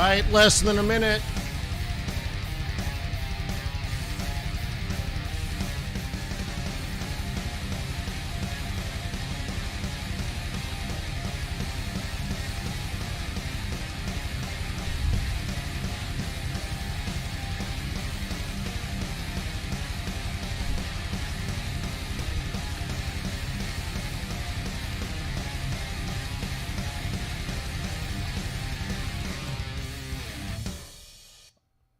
right, less than a minute.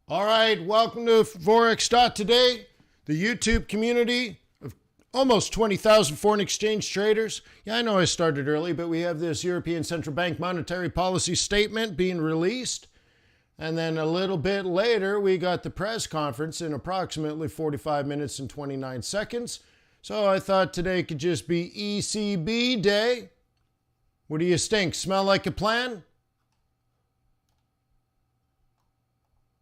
All right, welcome to Forex.Today, the YouTube community of almost 20,000 foreign exchange traders. Yeah, I know I started early, but we have this European Central Bank monetary policy statement being released. And then a little bit later, we got the press conference in approximately 45 minutes and 29 seconds. So I thought today could just be ECB day. What do you stink? Smell like a plan?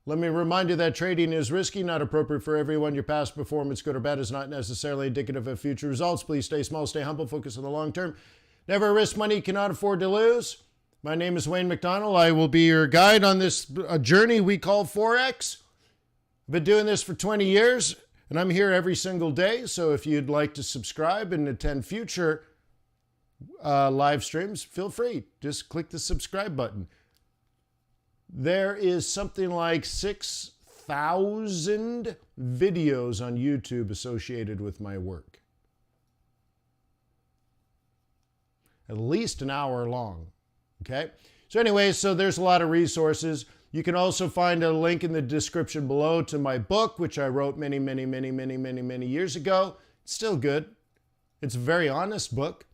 Let me remind you that trading is risky, not appropriate for everyone. Your past performance, good or bad, is not necessarily indicative of future results. Please stay small, stay humble, focus on the long term. Never risk money you cannot afford to lose. My name is Wayne McDonald. I will be your guide on this journey we call Forex. I've been doing this for 20 years, and I'm here every single day. So if you'd like to subscribe and attend future live streams, feel free. Just click the subscribe button. There is something like 6,000 videos on YouTube associated with my work. At least an hour long. Okay? So anyway, so there's a lot of resources. You can also find a link in the description below to my book, which I wrote many years ago. It's still good. It's a very honest book.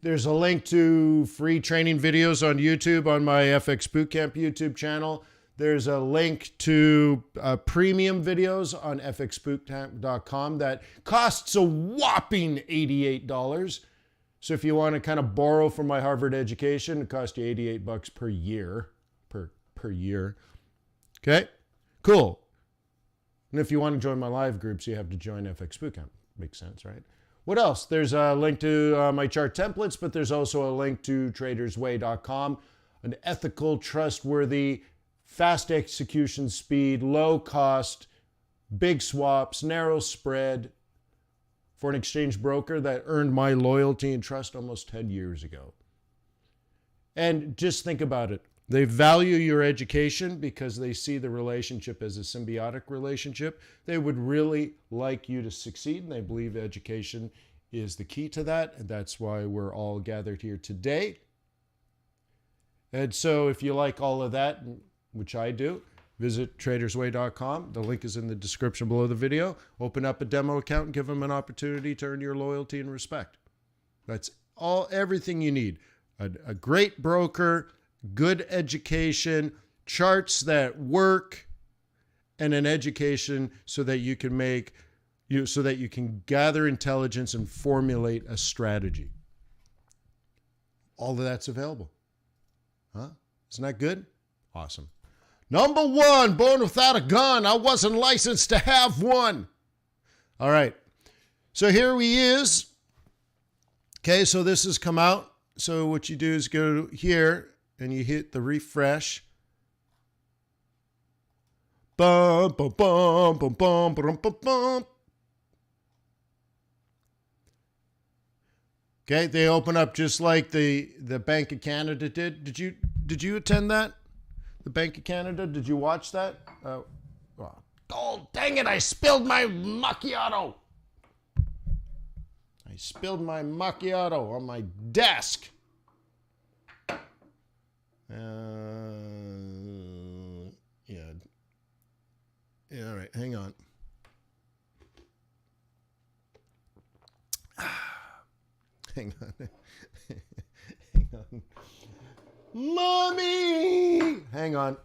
There's a link to free training videos on YouTube on my FX Bootcamp YouTube channel. There's a link to premium videos on fxbootcamp.com that costs a whopping $88. So if you want to kind of borrow from my Harvard education, it costs you $88 per year. Per year. Okay? Cool. And if you want to join my live groups, you have to join FX Bootcamp. Makes sense, right? What else? There's a link to my chart templates, but there's also a link to tradersway.com, an ethical, trustworthy, fast execution speed, low cost, big swaps, narrow spread foreign exchange broker that earned my loyalty and trust almost 10 years ago. And just think about it. They value your education because they see the relationship as a symbiotic relationship. They would really like you to succeed, and they believe education is the key to that, and that's why we're all gathered here today. And so if you like all of that, which I do, visit tradersway.com. The link is in the description below the video. Open up a demo account and give them an opportunity to earn your loyalty and respect. That's everything you need. A great broker, good education, charts that work, and an education so that you can gather intelligence and formulate a strategy. All of that's available. Huh? Isn't that good? Awesome. Number one, born without a gun. I wasn't licensed to have one. All right. So here he is. Okay, so this has come out. So what you do is go here and you hit the refresh. Bum, bum, bum, bum, bum, bum, bum, bum. Okay, they open up just like the Bank of Canada did. Did you attend that? The Bank of Canada, did you watch that? Oh, dang it, I spilled my macchiato. I spilled my macchiato on my desk. Yeah, all right, hang on. Hang on. Hang on. Mommy! Hang on.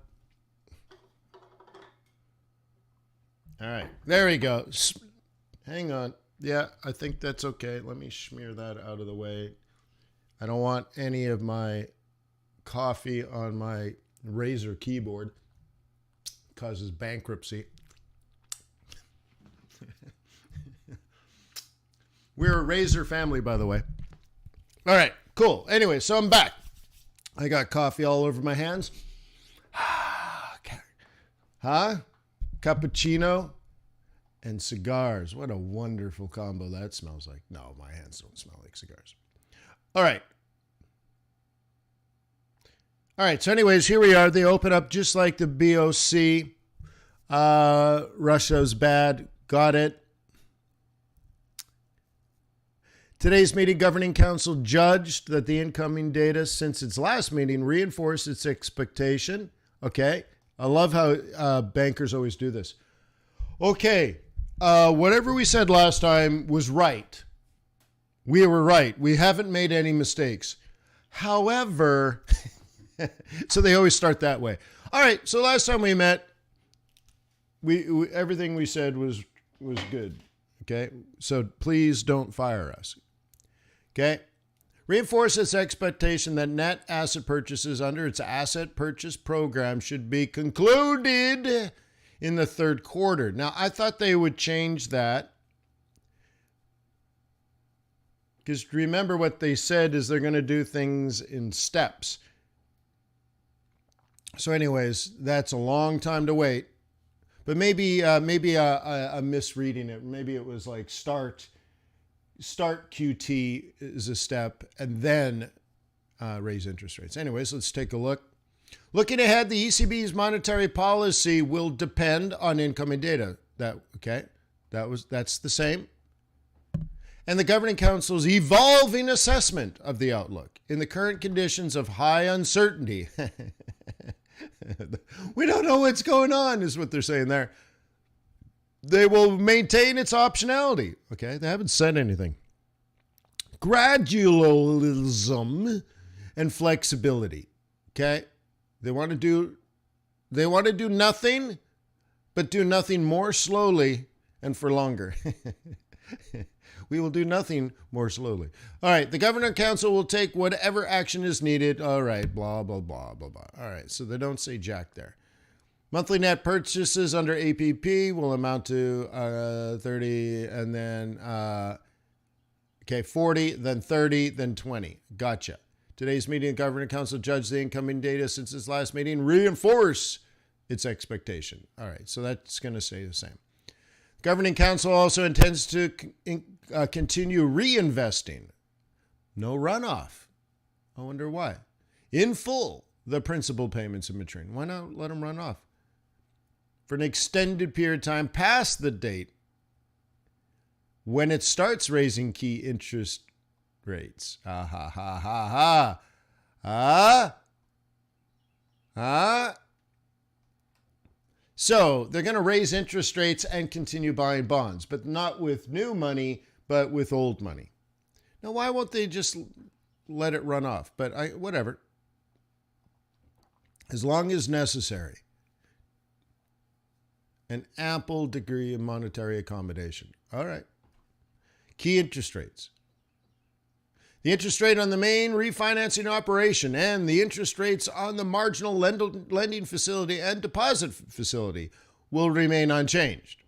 All right, there we go. Hang on. Yeah, I think that's okay. Let me smear that out of the way. I don't want any of my coffee on my Razer keyboard. It causes bankruptcy. We're a Razer family, by the way. All right, cool. Anyway, so I'm back. I got coffee all over my hands. Huh? Cappuccino and cigars. What a wonderful combo that smells like. No, my hands don't smell like cigars. All right. All right. So anyways, here we are. They open up just like the BOC. Russia's bad. Got it. Today's meeting, Governing Council judged that the incoming data since its last meeting reinforced its expectation. Okay. I love how bankers always do this. Okay. Whatever we said last time was right. We were right. We haven't made any mistakes. However, so they always start that way. All right. So last time we met, we everything we said was good. Okay. So please don't fire us. Okay. Reinforce its expectation that net asset purchases under its asset purchase program should be concluded in the third quarter. Now, I thought they would change that because remember what they said is they're going to do things in steps. So anyways, that's a long time to wait. But maybe I'm misreading it. Maybe it was like start QT is a step and then raise interest rates. Anyways, let's take a look. Looking ahead, the ECB's monetary policy will depend on incoming data. That's the same. And the Governing Council's evolving assessment of the outlook in the current conditions of high uncertainty. We don't know what's going on, is what they're saying there. They will maintain its optionality. Okay, they haven't said anything. Gradualism and flexibility. Okay, they want to do nothing, but do nothing more slowly and for longer. We will do nothing more slowly. All right, the Governing Council will take whatever action is needed. All right, blah, blah, blah, blah, blah. All right, so they don't say jack there. Monthly net purchases under APP will amount to 30 and then, 40, then 30, then 20. Gotcha. Today's meeting, the Governing Council judged the incoming data since its last meeting reinforce its expectation. All right, so that's going to stay the same. Governing Council also intends to continue reinvesting. No runoff. I wonder why. In full, the principal payments are maturing. Why not let them run off? For an extended period of time past the date when it starts raising key interest rates. Ah, ha, ha, ha, ha. Ah. Ah. So they're going to raise interest rates and continue buying bonds, but not with new money, but with old money. Now, why won't they just let it run off? But whatever. As long as necessary. An ample degree of monetary accommodation. All right. Key interest rates. The interest rate on the main refinancing operation and the interest rates on the marginal lending facility and deposit facility will remain unchanged.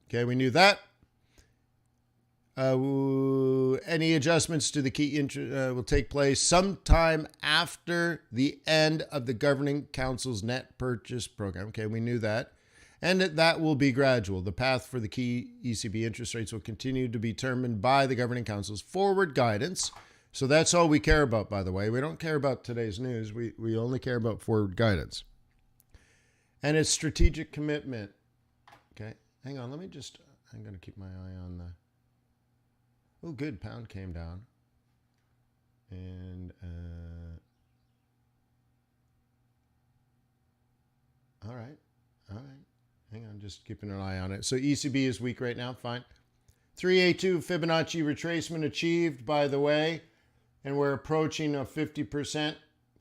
Okay, we knew that. Any adjustments to the key interest will take place sometime after the end of the Governing Council's net purchase program. Okay, we knew that. And that will be gradual. The path for the key ECB interest rates will continue to be determined by the Governing Council's forward guidance. So that's all we care about, by the way. We don't care about today's news. We only care about forward guidance. And its strategic commitment. Okay, hang on. I'm going to keep my eye on the... Oh, good. Pound came down. And, all right. Hang on, just keeping an eye on it. So ECB is weak right now, fine. 382 Fibonacci retracement achieved, by the way, and we're approaching a 50%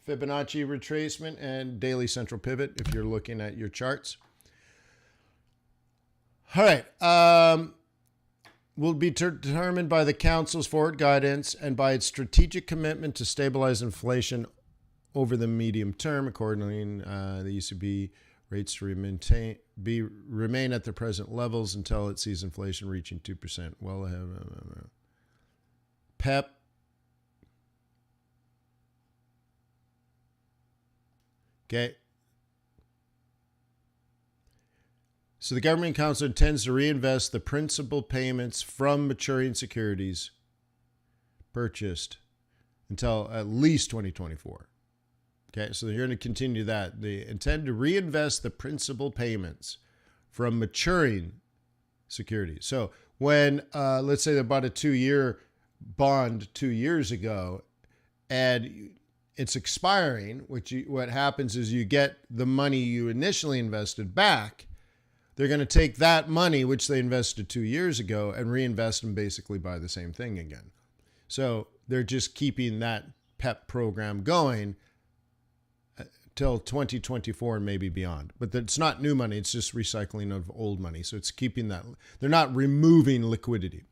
Fibonacci retracement and daily central pivot if you're looking at your charts. All right, will be determined by the Council's forward guidance and by its strategic commitment to stabilize inflation over the medium term. Accordingly, the ECB rates to remain at their present levels until it sees inflation reaching 2%. Well ahead. PEP. Okay. So the Government Council intends to reinvest the principal payments from maturing securities purchased until at least 2024. Okay, so they're going to continue that. They intend to reinvest the principal payments from maturing securities. So when, let's say they bought a 2-year bond 2 years ago and it's expiring, what happens is you get the money you initially invested back. They're going to take that money, which they invested 2 years ago, and reinvest and basically buy the same thing again. So they're just keeping that PEP program going till 2024 and maybe beyond. But it's not new money. It's just recycling of old money. So it's keeping that. They're not removing liquidity.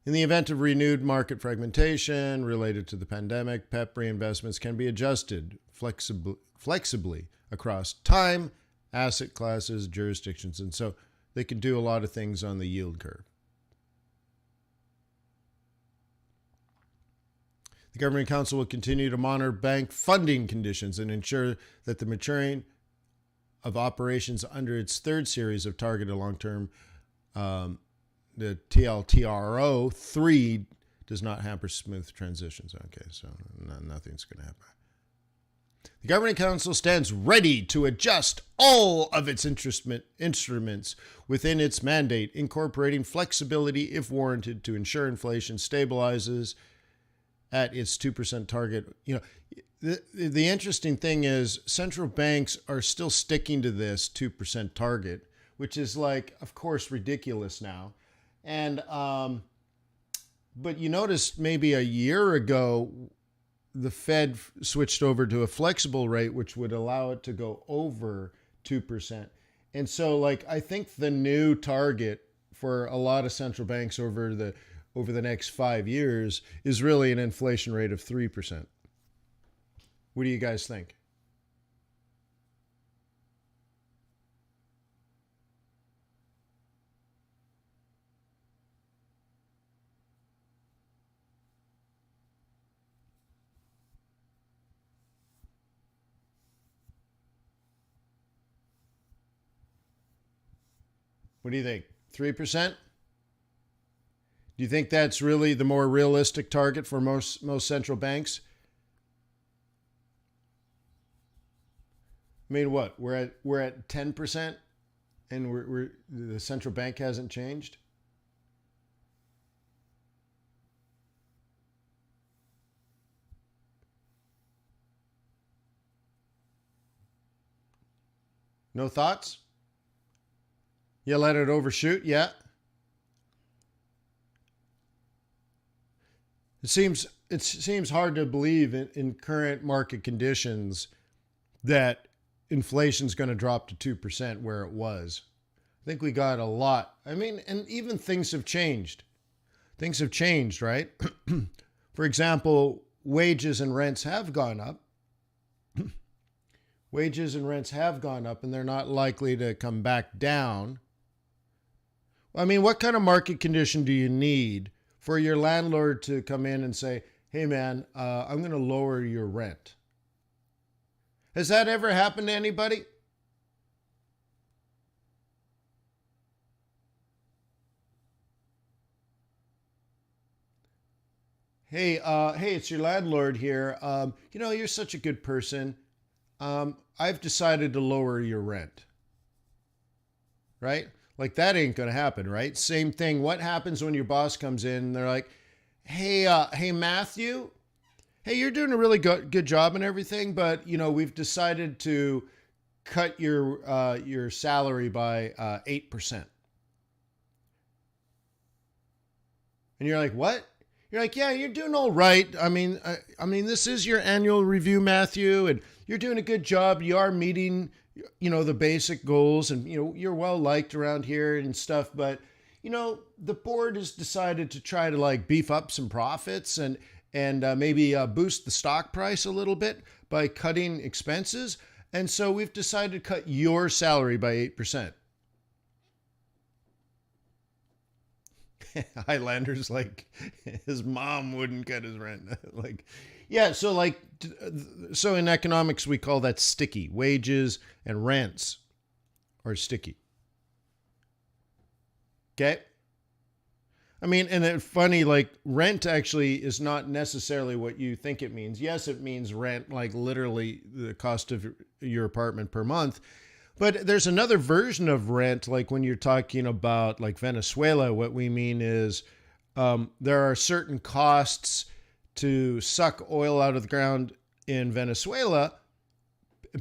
In the event of renewed market fragmentation related to the pandemic, PEP reinvestments can be adjusted flexibly across time, asset classes, jurisdictions, and so they can do a lot of things on the yield curve. The Government Council will continue to monitor bank funding conditions and ensure that the maturing of operations under its third series of targeted long-term, the TLTRO 3, does not hamper smooth transitions. Okay, so nothing's going to happen. The Governing Council stands ready to adjust all of its instruments within its mandate, incorporating flexibility if warranted to ensure inflation stabilizes at its 2% target. You know, the interesting thing is central banks are still sticking to this 2% target, which is like, of course, ridiculous now. And but you noticed maybe a year ago, the Fed switched over to a flexible rate, which would allow it to go over 2%. And so, like, I think the new target for a lot of central banks over the next 5 years is really an inflation rate of 3%. What do you guys think? What do you think? 3%? Do you think that's really the more realistic target for most central banks? I mean, what? We're at 10%, and the central bank hasn't changed. No thoughts? You let it overshoot? Yeah. It seems hard to believe in current market conditions that inflation's going to drop to 2% where it was. I think we got a lot. I mean, and even things have changed. Things have changed, right? For example, wages and rents have gone up. Wages and rents have gone up, and they're not likely to come back down. I mean, what kind of market condition do you need for your landlord to come in and say, hey, man, I'm going to lower your rent? Has that ever happened to anybody? Hey, it's your landlord here. You're such a good person. I've decided to lower your rent. Right? Like, that ain't going to happen, right? Same thing. What happens when your boss comes in and they're like, hey, Matthew, hey, you're doing a really good job and everything, but, we've decided to cut your salary by 8%. And you're like, what? You're like, yeah, you're doing all right. I mean, this is your annual review, Matthew, and you're doing a good job. You are meeting, the basic goals, and, you're well liked around here and stuff. But, the board has decided to try to like beef up some profits and maybe boost the stock price a little bit by cutting expenses. And so we've decided to cut your salary by 8%. Highlander's like, his mom wouldn't cut his rent. Like, yeah. So in economics, we call that sticky. Wages and rents are sticky. Okay. I mean, and it's funny, like rent actually is not necessarily what you think it means. Yes, it means rent, like literally the cost of your apartment per month. But there's another version of rent, like when you're talking about like Venezuela, what we mean is there are certain costs to suck oil out of the ground in Venezuela,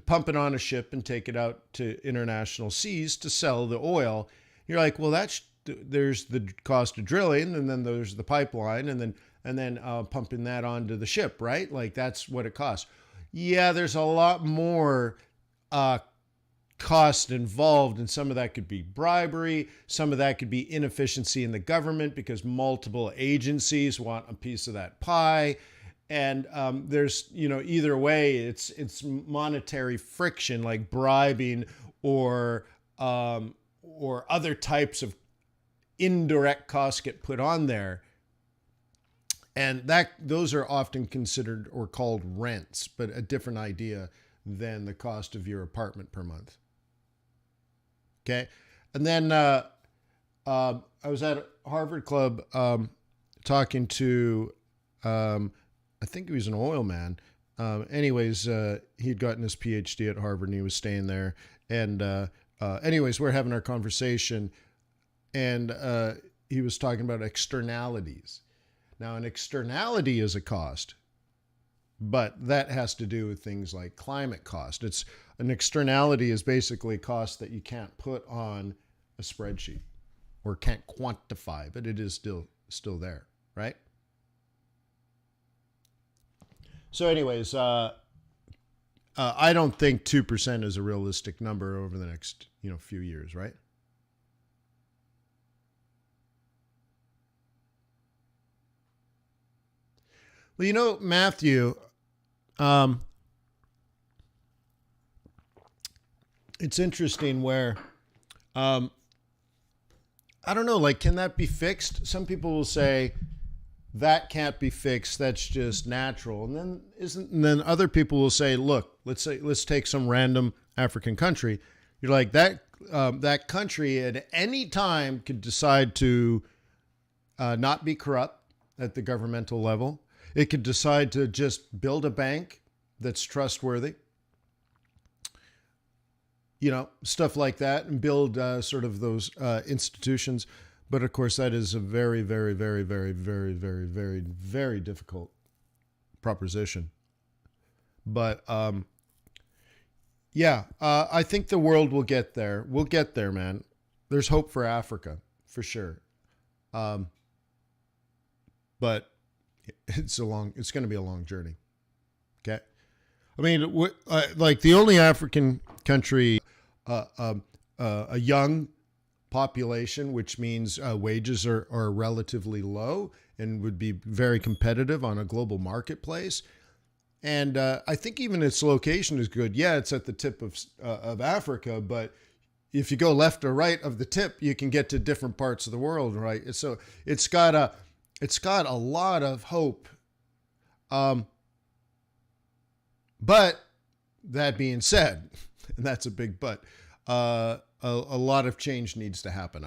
pump it on a ship and take it out to international seas to sell the oil. You're like, well, there's the cost of drilling, and then there's the pipeline, and then pumping that onto the ship, right? Like that's what it costs. Yeah, there's a lot more cost involved, and some of that could be bribery, some of that could be inefficiency in the government because multiple agencies want a piece of that pie. And there's, either way, it's monetary friction like bribing or other types of indirect costs get put on there. And those are often considered or called rents, but a different idea than the cost of your apartment per month. Okay. And then I was at Harvard Club talking to, I think he was an oil man. He'd gotten his PhD at Harvard and he was staying there. And we're having our conversation, and he was talking about externalities. Now, an externality is a cost, but that has to do with things like climate cost. An externality is basically a cost that you can't put on a spreadsheet or can't quantify, but it is still there, right? So anyways, I don't think 2% is a realistic number over the next, few years, right? Well, Matthew, it's interesting where, I don't know, like, can that be fixed? Some people will say that can't be fixed. That's just natural. And then other people will say, look, let's take some random African country. You're like that country at any time could decide to not be corrupt at the governmental level. It could decide to just build a bank that's trustworthy, stuff like that, and build sort of those institutions. But of course, that is a very, very, very, very, very, very, very, very difficult proposition. But I think the world will get there. We'll get there, man. There's hope for Africa, for sure. But it's going to be a long journey. Okay. I mean, like the only African country, a young population, which means wages are relatively low and would be very competitive on a global marketplace. And I think even its location is good. Yeah, it's at the tip of Africa, but if you go left or right of the tip, you can get to different parts of the world, right? So it's got a lot of hope. But that being said, and that's a big but, a lot of change needs to happen.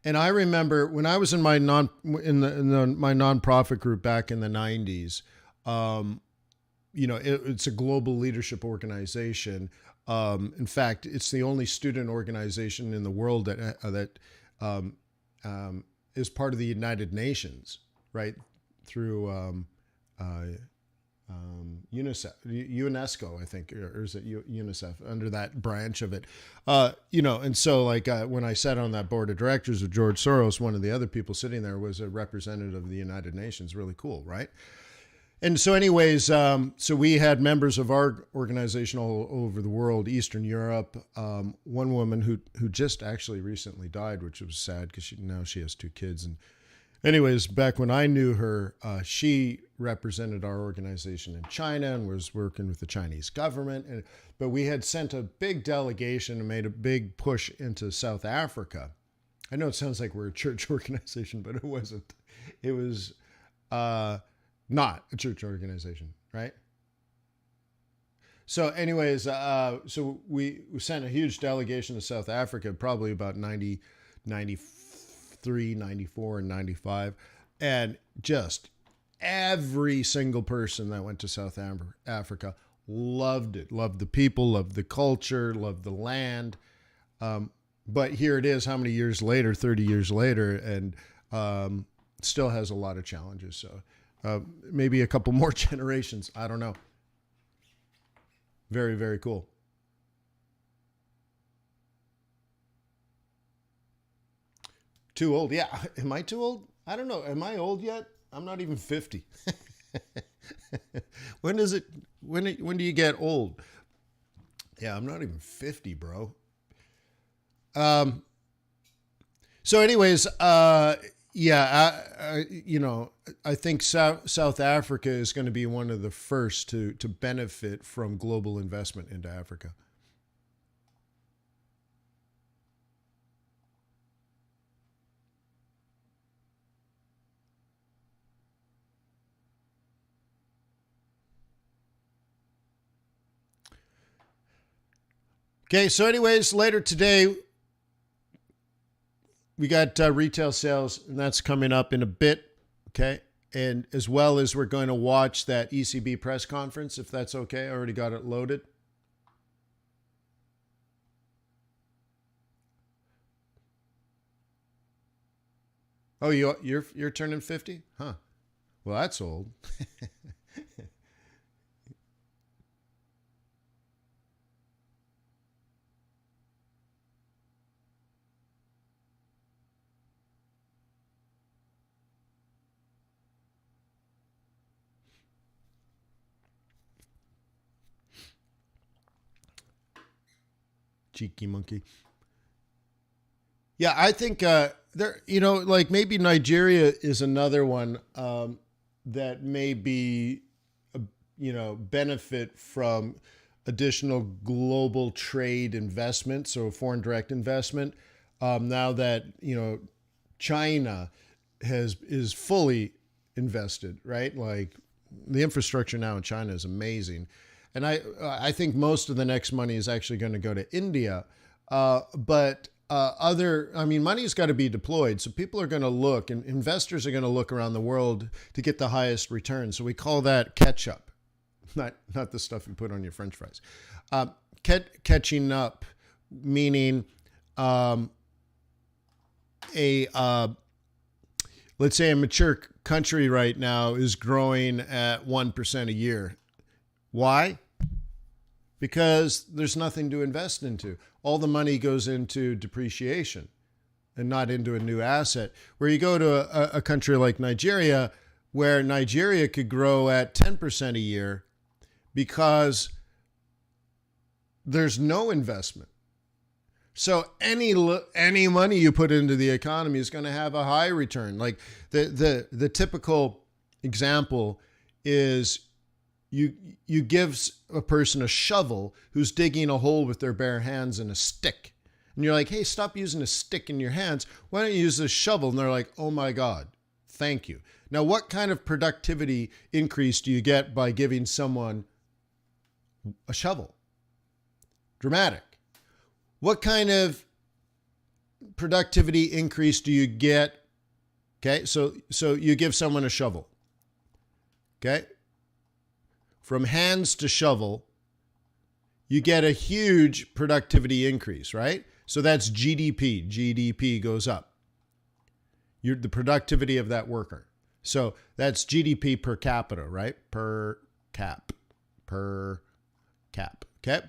And I remember when I was in my my nonprofit group back in the 90s, it's a global leadership organization. In fact, it's the only student organization in the world that is part of the United Nations, right? Through UNESCO, I think, or is it UNICEF, under that branch of it, and so when I sat on that board of directors of George Soros, one of the other people sitting there was a representative of the United Nations. Really cool, right? And so anyways, so we had members of our organization all over the world, Eastern Europe, one woman who just actually recently died, which was sad because now she has 2 kids. And anyways, back when I knew her, she represented our organization in China and was working with the Chinese government. But we had sent a big delegation and made a big push into South Africa. I know it sounds like we're a church organization, but it wasn't. It was not a church organization, right? So anyways, so we sent a huge delegation to South Africa, probably about 90, 93, 94, and 95. And just every single person that went to South Africa loved it, loved the people, loved the culture, loved the land. But here it is, how many years later, 30 years later, and still has a lot of challenges. So maybe a couple more generations. I don't know. Very, very cool. Too old. Yeah. Am I too old? I don't know. Am I old yet? I'm not even 50. When do you get old? Yeah, I'm not even 50, bro. So anyways, yeah, I think South Africa is going to be one of the first to benefit from global investment into Africa. Okay, so anyways, later today, we got retail sales, and that's coming up in a bit, okay? And as well as we're going to watch that ECB press conference, if that's okay. I already got it loaded. Oh, you're turning 50? Huh. Well, that's old. Cheeky monkey. Yeah, I think there, like maybe Nigeria is another one that may be, benefit from additional global trade investment, so foreign direct investment. Now that China is fully invested, right? Like the infrastructure now in China is amazing. And I think most of the next money is actually going to go to India. But money's got to be deployed. So people are going to look, and investors are going to look around the world to get the highest return. So we call that catch-up, not the stuff you put on your French fries. Catching up, meaning let's say a mature country right now is growing at 1% a year. Why? Because there's nothing to invest into. All the money goes into depreciation and not into a new asset. Where you go to a country like Nigeria, where Nigeria could grow at 10% a year because there's no investment. So any money you put into the economy is going to have a high return. Like the typical example is you give a person a shovel who's digging a hole with their bare hands and a stick. And you're like, hey, stop using a stick in your hands. Why don't you use a shovel? And they're like, oh my God, thank you. Now, what kind of productivity increase do you get by giving someone a shovel? Dramatic. What kind of productivity increase do you get? Okay, so you give someone a shovel. Okay? From hands to shovel, you get a huge productivity increase, right? So that's GDP. GDP goes up. The productivity of that worker. So that's GDP per capita, right? Per cap. Okay?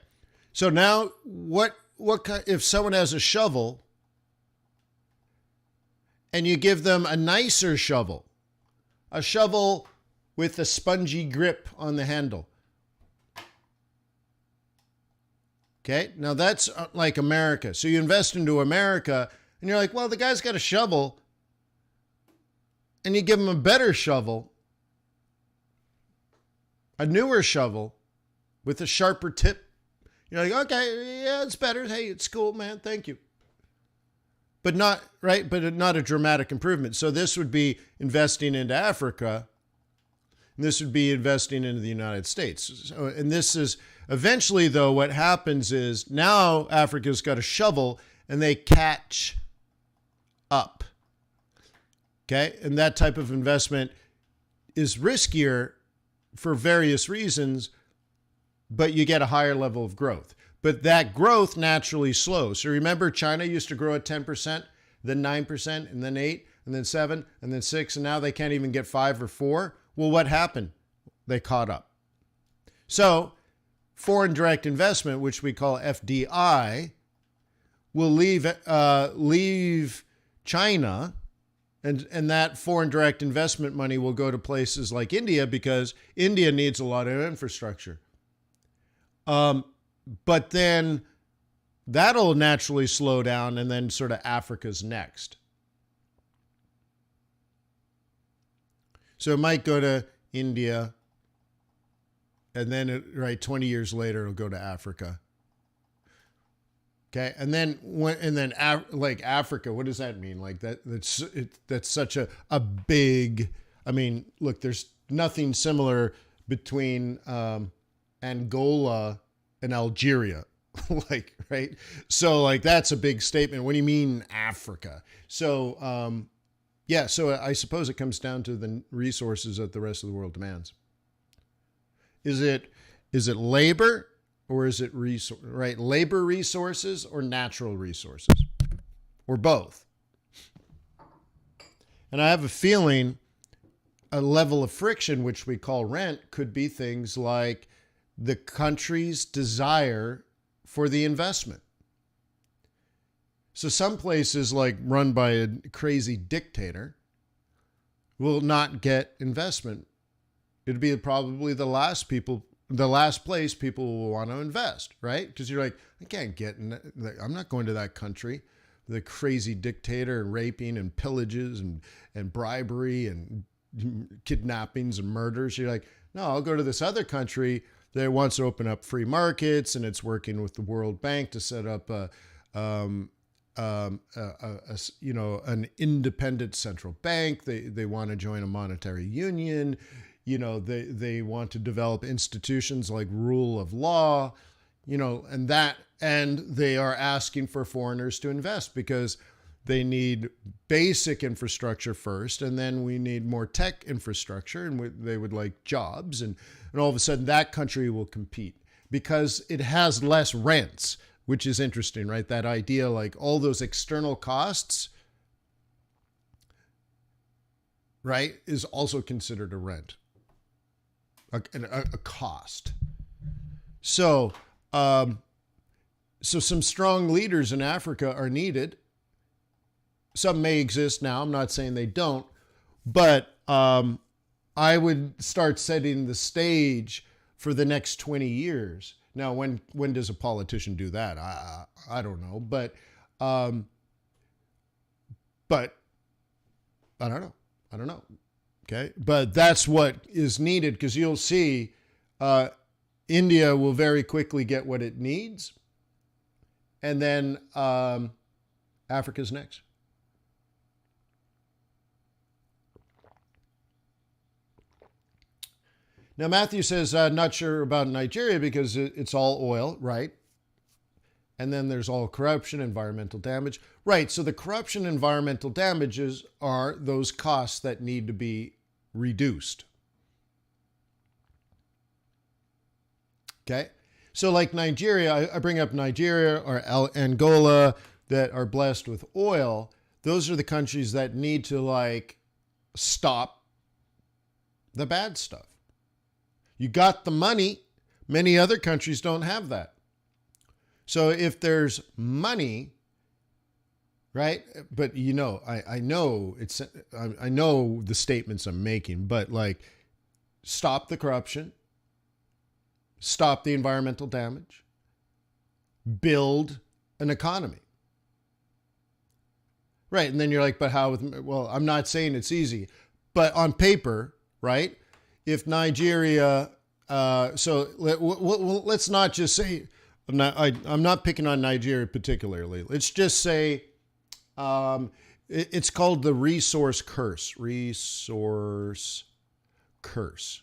So now what if someone has a shovel and you give them a nicer shovel? A shovel with a spongy grip on the handle. Okay, now that's like America. So you invest into America and you're like, well, the guy's got a shovel, and you give him a better shovel, a newer shovel with a sharper tip. You're like, okay, yeah, it's better. Hey, it's cool, man. Thank you. But not, right? But not a dramatic improvement. So this would be investing into Africa. And this would be investing into the United States. So, and this is Eventually, though, what happens is now Africa's got a shovel and they catch up. Okay? And that type of investment is riskier for various reasons, but you get a higher level of growth. But that growth naturally slows. So remember, China used to grow at 10%, then 9%, and then 8%, and then 7%, and then 6%, and now they can't even get 5 or 4. Well, what happened? They caught up. So foreign direct investment, which we call FDI, will leave China, and that foreign direct investment money will go to places like India because India needs a lot of infrastructure. But then that'll naturally slow down, and then sort of Africa's next. So it might go to India, and then, 20 years later, it'll go to Africa. Okay, and then like Africa, what does that mean? Like that's such a big. I mean, look, there's nothing similar between Angola and Algeria, like, right? So like that's a big statement. What do you mean Africa? So yeah, so I suppose it comes down to the resources that the rest of the world demands. Is it labor? Or is it labor resources or natural resources? Or both? And I have a feeling a level of friction, which we call rent, could be things like the country's desire for the investment. So some places, like run by a crazy dictator, will not get investment. It'd be probably the last place people will want to invest, right? Because you're like, I can't I'm not going to that country. The crazy dictator and raping and pillages and bribery and kidnappings and murders. You're like, no, I'll go to this other country that wants to open up free markets, and it's working with the World Bank to set up an independent central bank. They want to join a monetary union. They want to develop institutions like rule of law, and they are asking for foreigners to invest because they need basic infrastructure first, and then we need more tech infrastructure, and they would like jobs, and all of a sudden that country will compete because it has less rents, which is interesting, right? That idea, like all those external costs, right, is also considered a rent. A cost. So some strong leaders in Africa are needed. Some may exist now. I'm not saying they don't, but I would start setting the stage for the next 20 years. Now, when does a politician do that? I don't know, but I don't know. Okay, but that's what is needed, because you'll see India will very quickly get what it needs, and then Africa's next. Now, Matthew says, not sure about Nigeria because it's all oil, right? And then there's all corruption, environmental damage. Right, so the corruption, environmental damages are those costs that need to be reduced. Okay, so like Nigeria, I bring up Nigeria or Angola that are blessed with oil. Those are the countries that need to like stop the bad stuff. You got the money. Many other countries don't have that. So if there's money, right? But I know the statements I'm making, but like, stop the corruption, stop the environmental damage, build an economy. Right. And then you're like, but how? Well, I'm not saying it's easy, but on paper, right? If Nigeria, let's not just say, I'm not picking on Nigeria particularly. Let's just say it's called the resource curse. Resource curse.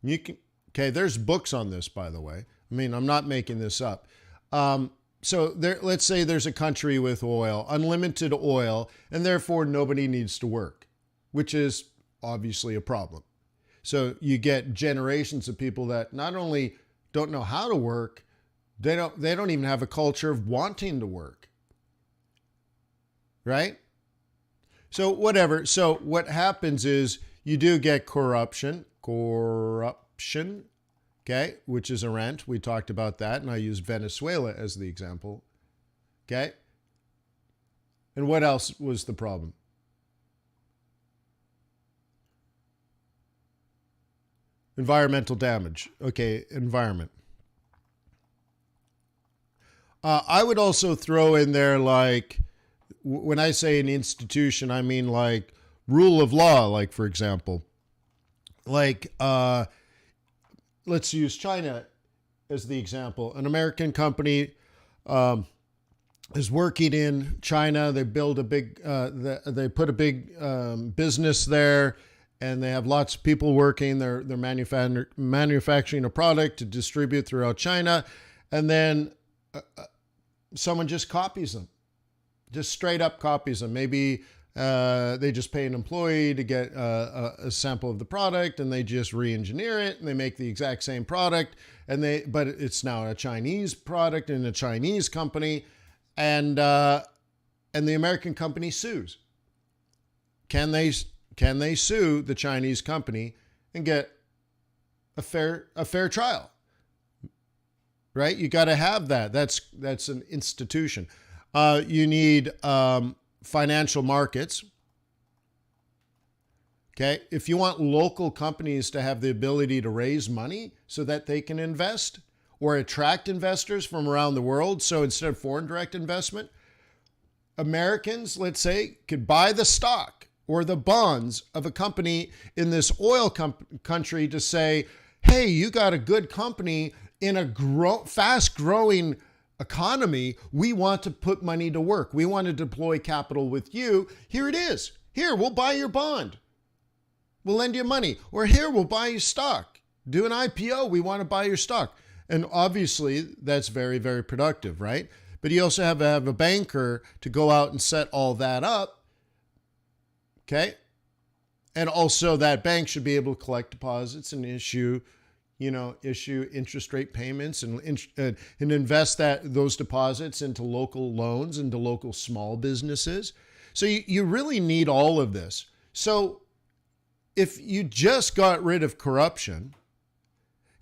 Okay, there's books on this, by the way. I mean, I'm not making this up. So let's say there's a country with oil, unlimited oil, and therefore nobody needs to work, which is obviously a problem. So you get generations of people that not only don't know how to work, they don't even have a culture of wanting to work. Right? So whatever. So what happens is you do get corruption, okay, which is a rent. We talked about that, and I used Venezuela as the example. Okay? And what else was the problem? Environmental damage. Okay, environment. I would also throw in there, like, when I say an institution, I mean like rule of law, like, for example. Like, let's use China as the example. An American company is working in China. They build a big, they put a big business there, and they have lots of people working. They're manufacturing a product to distribute throughout China, and then someone just copies them, just straight up copies them. Maybe they just pay an employee to get a sample of the product, and they just re-engineer it, and they make the exact same product, but it's now a Chinese product in a Chinese company, and the American company sues. Can they sue the Chinese company and get a fair trial? Right? You got to have that. That's an institution. You need financial markets. Okay? If you want local companies to have the ability to raise money so that they can invest or attract investors from around the world, so instead of foreign direct investment, Americans, let's say, could buy the stock or the bonds of a company in this oil country to say, hey, you got a good company in a fast-growing economy. We want to put money to work. We want to deploy capital with you. Here it is. Here, we'll buy your bond. We'll lend you money. Or here, we'll buy you stock. Do an IPO. We want to buy your stock. And obviously, that's very, very productive, right? But you also have to have a banker to go out and set all that up. Okay? And also that bank should be able to collect deposits and issue interest rate payments and invest those deposits into local loans, into local small businesses. So you really need all of this. So if you just got rid of corruption,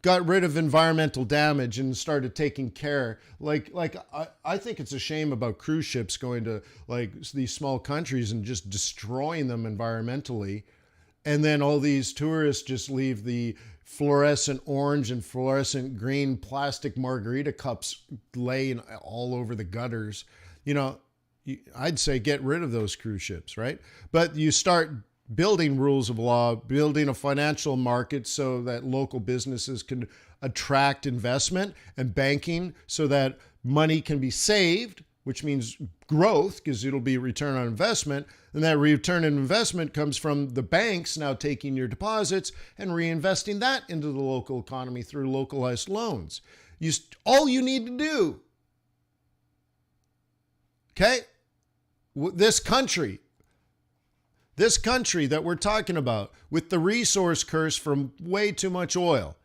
got rid of environmental damage, and started taking care, I think it's a shame about cruise ships going to like these small countries and just destroying them environmentally. And then all these tourists just leave the fluorescent orange and fluorescent green plastic margarita cups laying all over the gutters. I'd say get rid of those cruise ships, right? But you start building rules of law, building a financial market so that local businesses can attract investment, and banking so that money can be saved, which means growth because it'll be return on investment. And that return on investment comes from the banks now taking your deposits and reinvesting that into the local economy through localized loans. All you need to do, okay? This country that we're talking about with the resource curse from way too much oil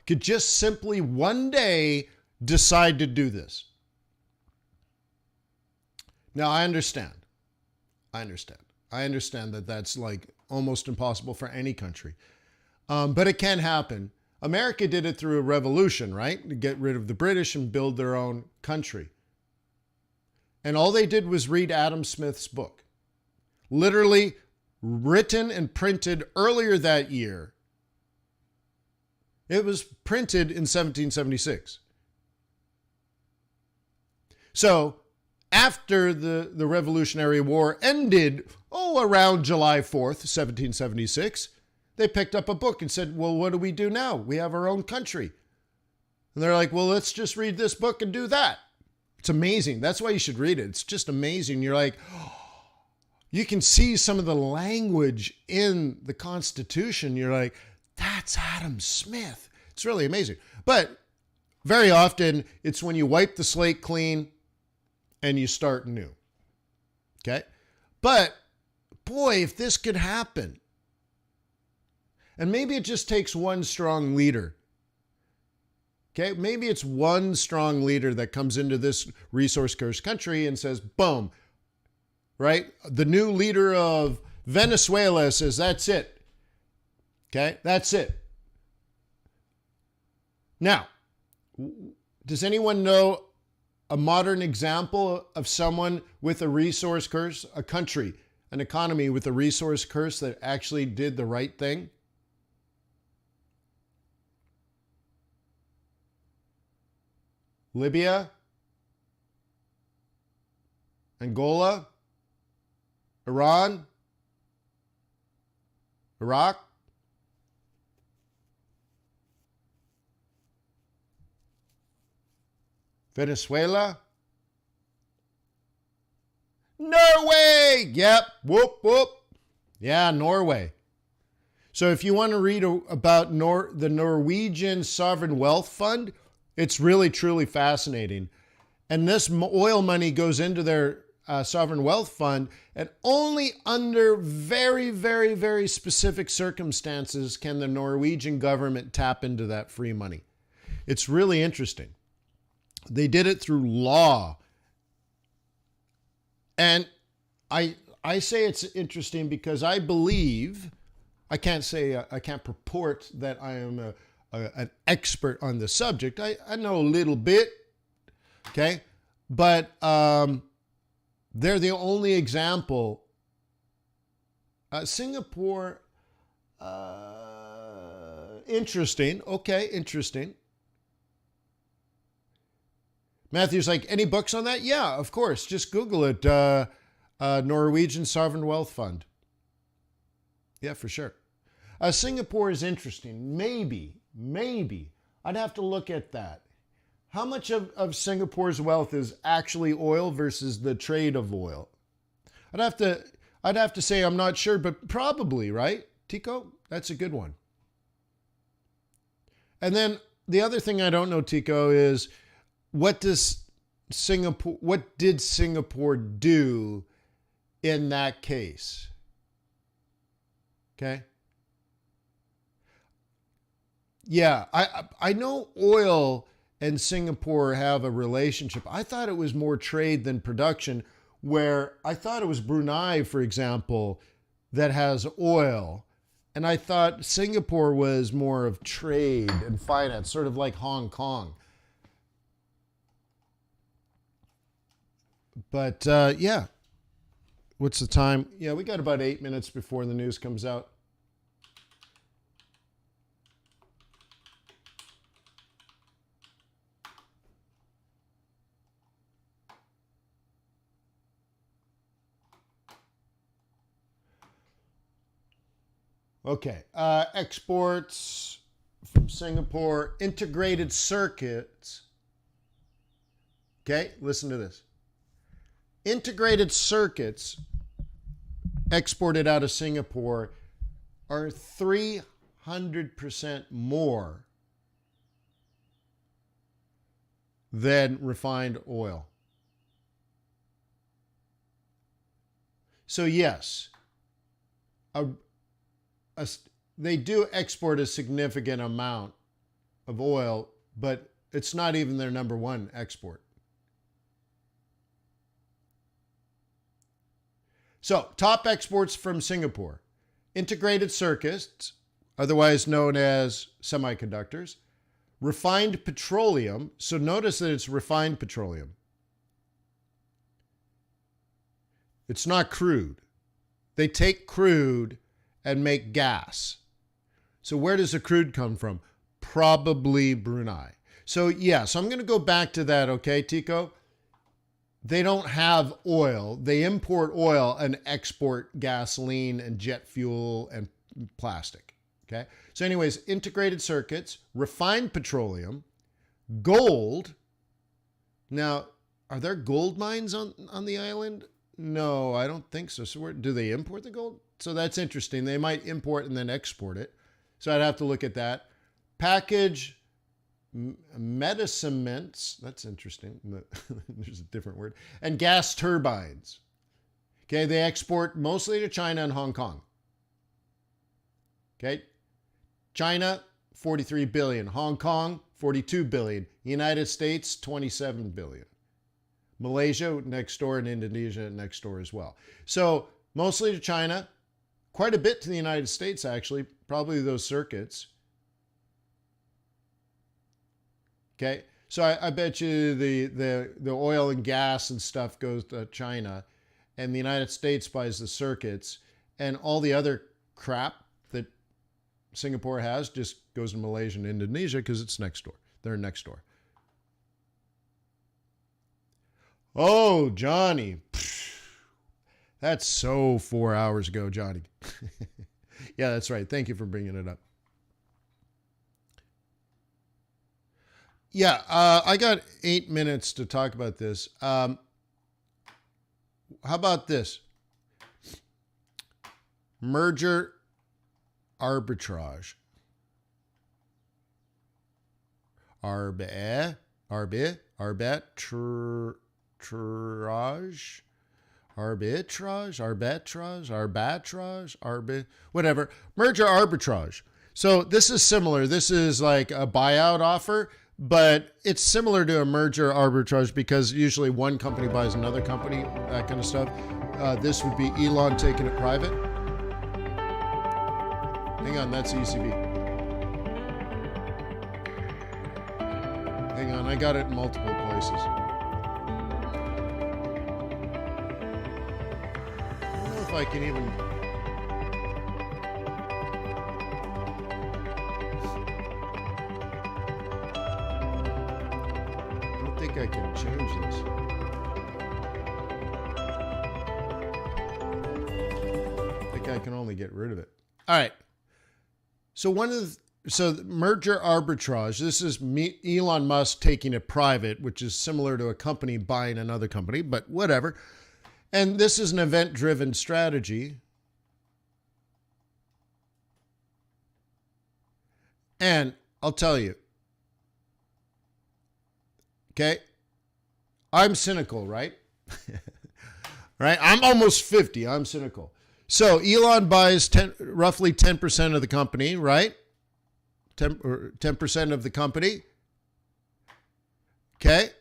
could just simply one day decide to do this. Now, I understand that that's like almost impossible for any country. But it can happen. America did it through a revolution, right? To get rid of the British and build their own country. And all they did was read Adam Smith's book. Literally written and printed earlier that year. It was printed in 1776. So, after the Revolutionary War ended, around July 4th, 1776, they picked up a book and said, well, what do we do now? We have our own country. And they're like, well, let's just read this book and do that. It's amazing. That's why you should read it. It's just amazing. You're like, you can see some of the language in the Constitution. You're like, that's Adam Smith. It's really amazing. But Very often, it's when you wipe the slate clean and you start new. Okay? But, boy, if this could happen, and maybe it just takes one strong leader. Okay? Maybe it's one strong leader that comes into this resource-cursed country and says, boom, right? The new leader of Venezuela says, that's it. Okay? That's it. Now, does anyone know a modern example of someone with a resource curse, a country, an economy with a resource curse that actually did the right thing? Libya? Angola? Iran? Iraq? Venezuela? Norway! Yep. Whoop, whoop. Yeah, Norway. So if you want to read about the Norwegian Sovereign Wealth Fund, it's really, truly fascinating. And this oil money goes into their sovereign wealth fund, and only under very, very, very specific circumstances can the Norwegian government tap into that free money. It's really interesting. They did it through law. And I say it's interesting because I believe, I can't purport that I am an expert on the subject. I know a little bit, okay? But they're the only example. Singapore, interesting. Okay, interesting. Matthew's like, any books on that? Yeah, of course. Just Google it. Norwegian Sovereign Wealth Fund. Yeah, for sure. Singapore is interesting. Maybe. I'd have to look at that. How much of Singapore's wealth is actually oil versus the trade of oil? I'd have to say I'm not sure, but probably, right? Tico? That's a good one. And then the other thing I don't know, Tico, is what did Singapore do in that case? Okay. Yeah, I know oil and Singapore have a relationship. I thought it was more trade than production, where I thought it was Brunei, for example, that has oil. And I thought Singapore was more of trade and finance, sort of like Hong Kong. But yeah, what's the time? Yeah, we got about 8 minutes before the news comes out. Okay, exports from Singapore, integrated circuits. Okay, listen to this. Integrated circuits exported out of Singapore are 300% more than refined oil. So yes, they do export a significant amount of oil, but it's not even their number one export. So, top exports from Singapore: integrated circuits, otherwise known as semiconductors, refined petroleum. So notice that it's refined petroleum. It's not crude. They take crude and make gas. So where does the crude come from? Probably Brunei. So yeah, so I'm going to go back to that, okay, Tico? They don't have oil. They import oil and export gasoline and jet fuel and plastic, okay? So anyways, integrated circuits, refined petroleum, gold. Now, are there gold mines on the island? No, I don't think so. So do they import the gold? So that's interesting. They might import and then export it. So I'd have to look at that. Package medicaments, that's interesting, there's a different word, and gas turbines. Okay, they export mostly to China and Hong Kong. Okay, China, 43 billion. Hong Kong, 42 billion. United States, 27 billion. Malaysia next door and Indonesia next door as well. So mostly to China, quite a bit to the United States actually, probably those circuits. Okay, so I bet you the oil and gas and stuff goes to China, and the United States buys the circuits, and all the other crap that Singapore has just goes to Malaysia and Indonesia because it's next door. They're next door. Oh, Johnny. That's so 4 hours ago, Johnny. Yeah, that's right. Thank you for bringing it up. Yeah, I got 8 minutes to talk about this. How about this? Merger arbitrage. Arbitrage, whatever. Merger arbitrage. So this is similar. This is like a buyout offer, but it's similar to a merger arbitrage because usually one company buys another company, that kind of stuff. This would be Elon taking it private. Hang on, that's ECB. Hang on, I got it in multiple places. I don't know if I can even... I don't think I can change this. I think I can only get rid of it. All right. So merger arbitrage, this is Elon Musk taking it private, which is similar to a company buying another company, but whatever. And this is an event-driven strategy. And I'll tell you, okay, I'm cynical, right? Right? I'm almost 50. I'm cynical. So Elon buys roughly 10% of the company, right? 10% of the company. Okay.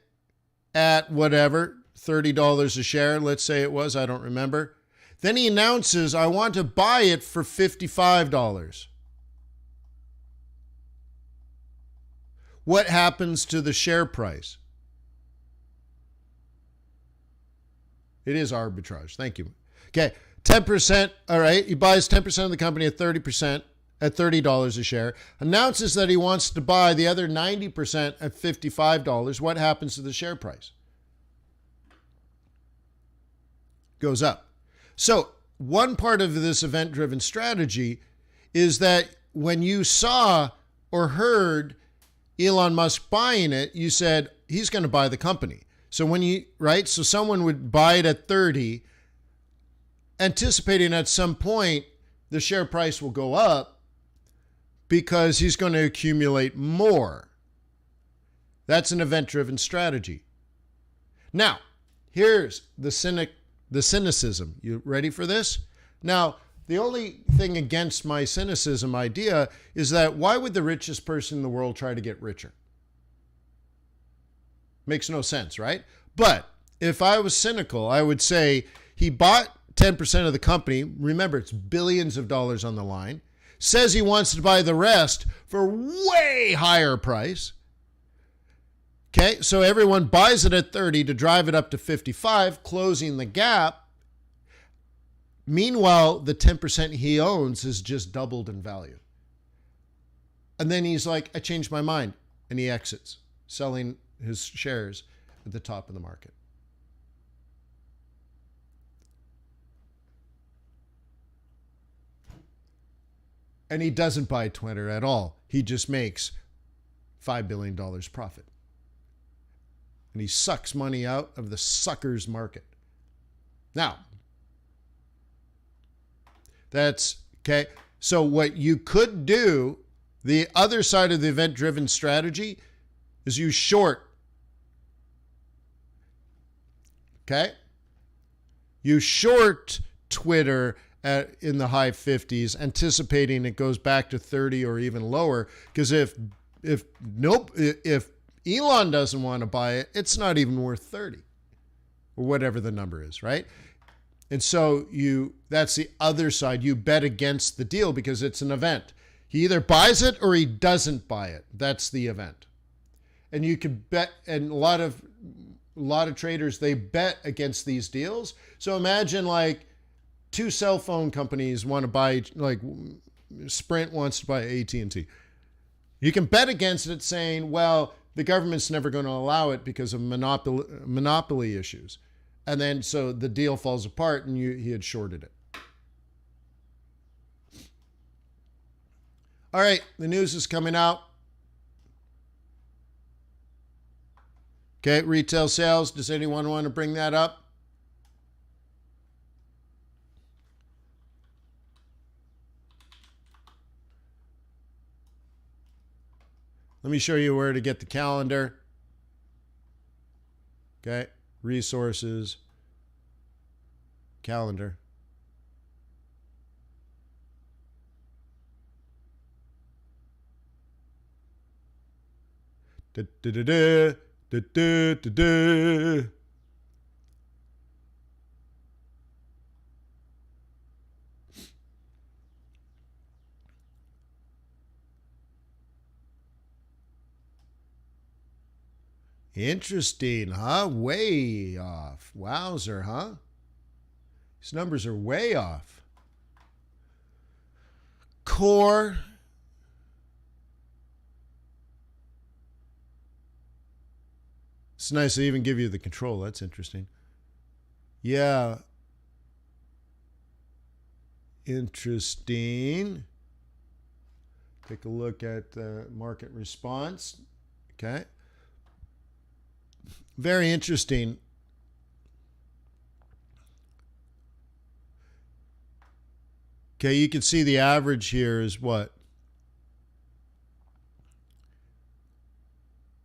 At whatever, $30 a share, let's say it was. I don't remember. Then he announces, I want to buy it for $55. What happens to the share price? It is arbitrage. Thank you. Okay. 10%, all right, he buys 10% of the company at 30%, at $30 a share, announces that he wants to buy the other 90% at $55. What happens to the share price? Goes up. So one part of this event-driven strategy is that when you saw or heard Elon Musk buying it, you said, he's going to buy the company. So when you, right, so someone would buy it at 30, anticipating at some point the share price will go up because he's going to accumulate more. That's an event-driven strategy. Now, here's the cynicism. You ready for this? Now, the only thing against my cynicism idea is that why would the richest person in the world try to get richer? Makes no sense, right? But if I was cynical, I would say he bought 10% of the company, remember it's billions of dollars on the line, says he wants to buy the rest for way higher price. Okay, so everyone buys it at 30 to drive it up to 55, closing the gap. Meanwhile, the 10% he owns has just doubled in value. And then he's like, I changed my mind, and he exits, selling his shares at the top of the market. And he doesn't buy Twitter at all. He just makes $5 billion profit. And he sucks money out of the suckers market. Now, that's okay. So what you could do, the other side of the event-driven strategy, is you short. Okay? You short Twitter in the high 50s, anticipating it goes back to 30 or even lower. Because if Elon doesn't want to buy it, it's not even worth 30 or whatever the number is, right? And so that's the other side. You bet against the deal because it's an event. He either buys it or he doesn't buy it. That's the event. And you can bet, and a lot of traders, they bet against these deals. So imagine like two cell phone companies want to buy, like Sprint wants to buy AT&T. You can bet against it saying, well, the government's never going to allow it because of monopoly issues. And then so the deal falls apart and he had shorted it. All right, the news is coming out. Okay, retail sales. Does anyone want to bring that up? Let me show you where to get the calendar. Okay, resources, calendar. Da, da, da, da, da, da, da, da. Interesting, huh? Way off. Wowzer, huh? These numbers are way off. Core. It's nice they even give you the control. That's interesting. Yeah. Interesting. Take a look at market response. Okay. Very interesting. Okay, you can see the average here is what?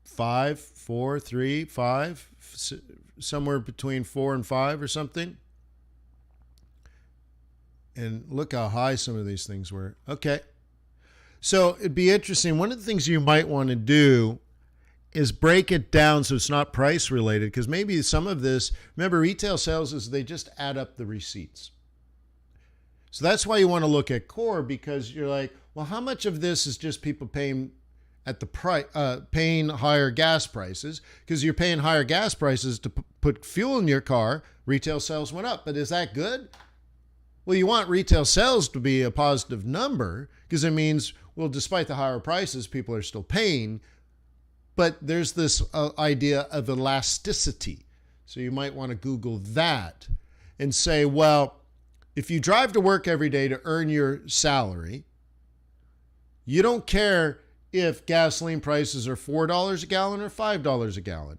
5, 4, 3, 5, somewhere between 4 and 5 or something. And look how high some of these things were. Okay. So it'd be interesting. One of the things you might want to do is break it down so it's not price related, because maybe some of this, remember, retail sales is they just add up the receipts. So that's why you want to look at core, because you're like, well, how much of this is just people paying at the price, paying higher gas prices? Because you're paying higher gas prices to put fuel in your car. Retail sales went up, but is that good? Well, you want retail sales to be a positive number, because it means, well, despite the higher prices, people are still paying. But there's this idea of elasticity. So you might want to Google that and say, well, if you drive to work every day to earn your salary, you don't care if gasoline prices are $4 a gallon or $5 a gallon.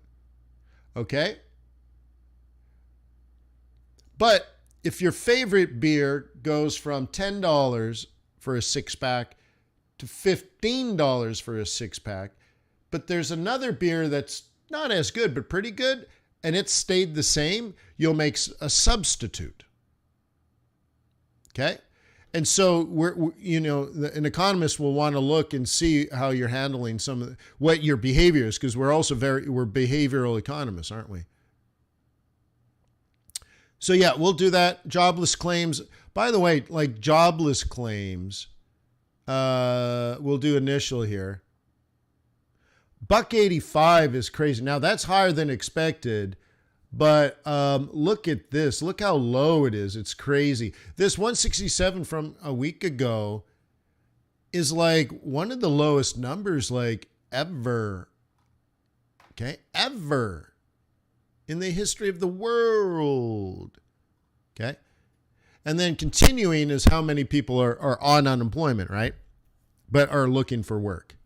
Okay? But if your favorite beer goes from $10 for a six-pack to $15 for a six-pack, but there's another beer that's not as good, but pretty good, and it's stayed the same, you'll make a substitute. Okay? And so an economist will want to look and see how you're handling what your behavior is, because we're behavioral economists, aren't we? So yeah, we'll do that. Jobless claims. By the way, like jobless claims, we'll do initial here. $1.85 is crazy. Now that's higher than expected, but look at this. Look how low it is. It's crazy. This 167 from a week ago is like one of the lowest numbers like ever. Okay, ever in the history of the world. Okay, and then continuing is how many people are on unemployment, right? But are looking for work.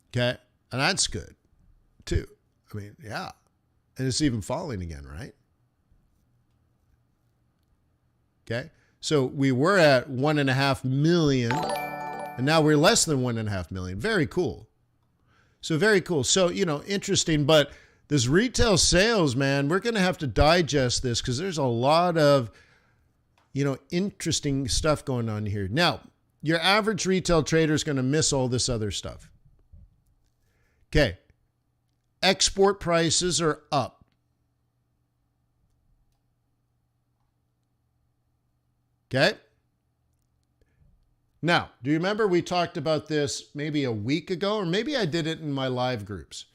Okay. And that's good, too. I mean, yeah. And it's even falling again, right? Okay. So we were at 1.5 million, and now we're less than 1.5 million. Very cool. So very cool. So, interesting, but this retail sales, man, we're going to have to digest this because there's a lot of, interesting stuff going on here. Now, your average retail trader is going to miss all this other stuff. Okay. Export prices are up. Okay. Now, do you remember we talked about this maybe a week ago, or maybe I did it in my live groups?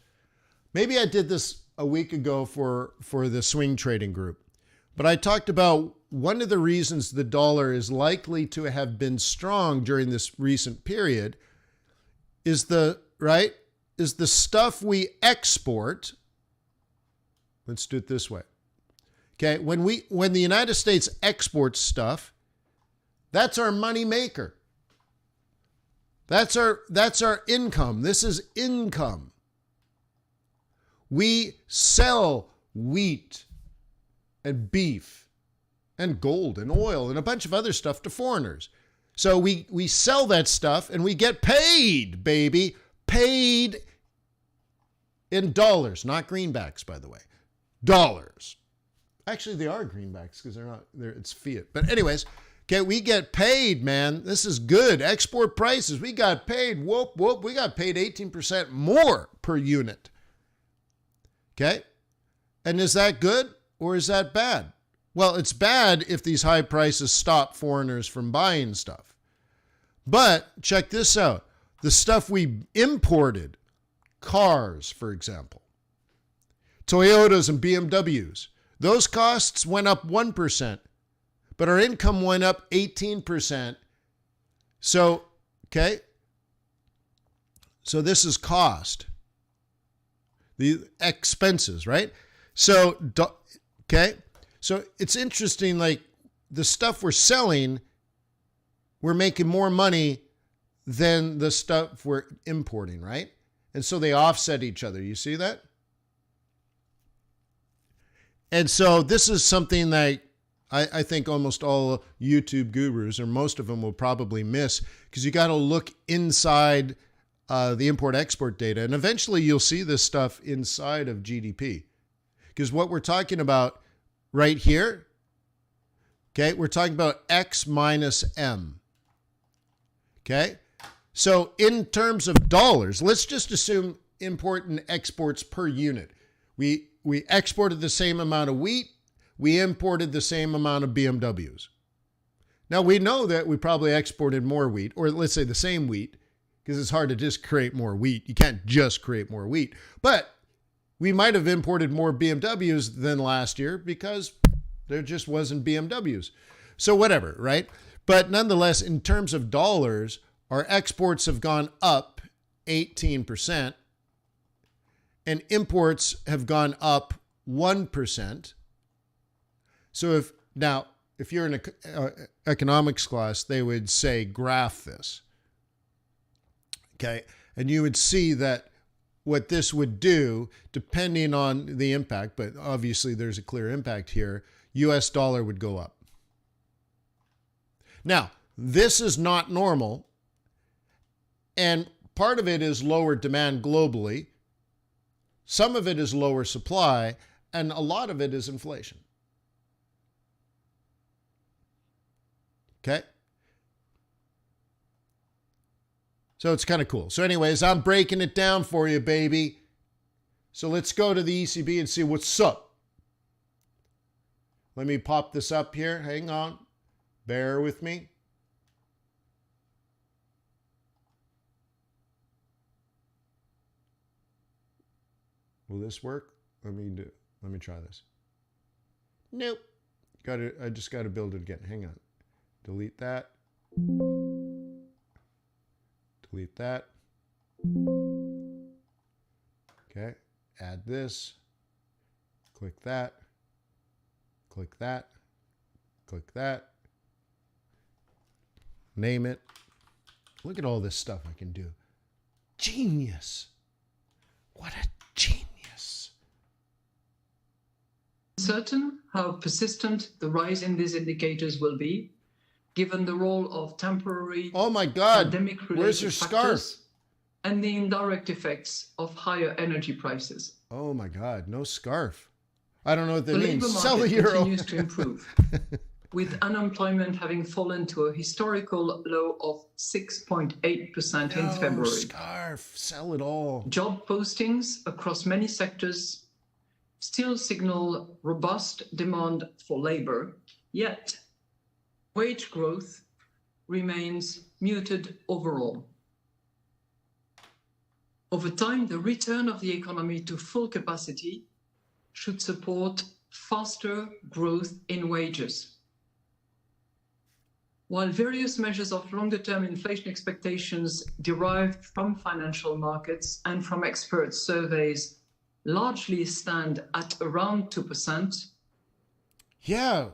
Maybe I did this a week ago for the swing trading group. But I talked about one of the reasons the dollar is likely to have been strong during this recent period is the stuff we export. Let's do it this way. Okay, when the United States exports stuff, that's our money maker. That's our income. This is income. We sell wheat and beef and gold and oil and a bunch of other stuff to foreigners. So we sell that stuff and we get paid, baby. Paid in dollars, not greenbacks, by the way. Dollars. Actually, they are greenbacks because it's fiat. But anyways, okay, we get paid, man. This is good. Export prices, we got paid. Whoop, whoop. We got paid 18% more per unit. Okay? And is that good or is that bad? Well, it's bad if these high prices stop foreigners from buying stuff. But check this out. The stuff we imported, cars, for example, Toyotas and BMWs, those costs went up 1%, but our income went up 18%. So, okay. So this is cost. The expenses, right? So, okay. So it's interesting, like the stuff we're selling, we're making more money than the stuff we're importing, right? And so they offset each other. You see that? And so this is something that I think almost all YouTube gurus, or most of them, will probably miss, because you got to look inside the import-export data. And eventually you'll see this stuff inside of GDP. Because what we're talking about right here, okay, we're talking about X minus M. Okay? So in terms of dollars, let's just assume import and exports per unit. We exported the same amount of wheat. We imported the same amount of BMWs. Now we know that we probably exported more wheat, or let's say the same wheat, because it's hard to just create more wheat. You can't just create more wheat. But we might have imported more BMWs than last year because there just wasn't BMWs. So whatever, right? But nonetheless, in terms of dollars, our exports have gone up 18%, and imports have gone up 1%. So if you're in an economics class, they would say graph this. Okay? And you would see that what this would do, depending on the impact, but obviously there's a clear impact here, US dollar would go up. Now, this is not normal, and part of it is lower demand globally. Some of it is lower supply, and a lot of it is inflation. Okay? So it's kind of cool. So anyways, I'm breaking it down for you, baby. So let's go to the ECB and see what's up. Let me pop this up here. Hang on. Bear with me. Will this work? Let me try this. Nope. I just got to build it again. Hang on. Delete that. Delete that. Okay. Add this. Click that. Click that. Click that. Name it. Look at all this stuff I can do. Genius. What a genius. Certain how persistent the rise in these indicators will be, given the role of temporary oh my God, pandemic-related where's your factors, scarf? and the indirect effects of higher energy prices. Oh my God, no scarf. I don't know what that The means. labor Sell the market euro. continues to improve, with unemployment having fallen to a historical low of 6.8% in No February. scarf. Sell it all. Job postings across many sectors still signal robust demand for labor, yet wage growth remains muted overall. Over time, the return of the economy to full capacity should support faster growth in wages. While various measures of longer-term inflation expectations derived from financial markets and from expert surveys largely stand at around 2%. Yeah,